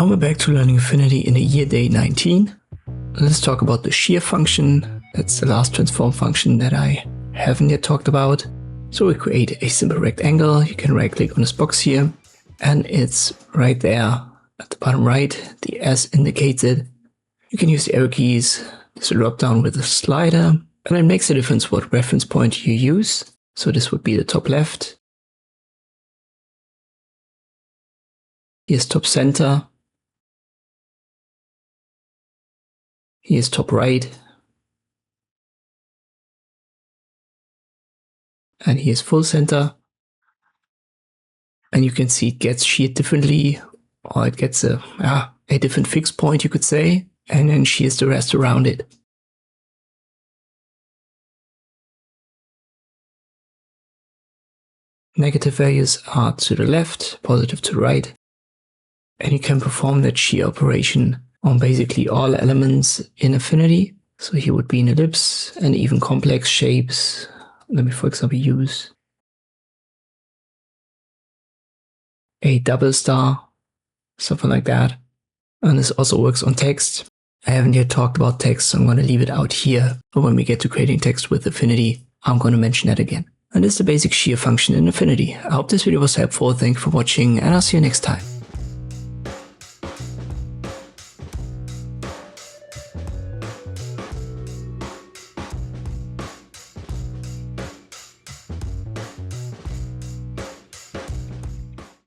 Now we're back to learning Affinity in the year day 19. Let's talk about the shear function. That's the last transform function that I haven't yet talked about. So we create a simple rectangle. You can right click on this box here and it's right there at the bottom right. The S indicates it. You can use the arrow keys. There's a drop down with a slider and it makes a difference what reference point you use. So this would be the top left. Here's top center. Here's top right. And here's full center. And you can see it gets sheared differently, or it gets a different fixed point, you could say, and then shears the rest around it. Negative values are to the left, positive to the right. And you can perform that shear operation on basically all elements in Affinity. So here would be an ellipse and even complex shapes. Let me, for example, use a double star, something like that. And this also works on text. I haven't yet talked about text, so I'm going to leave it out here. But when we get to creating text with Affinity, I'm going to mention that again. And this is the basic shear function in Affinity. I hope this video was helpful. Thank you for watching, and I'll see you next time.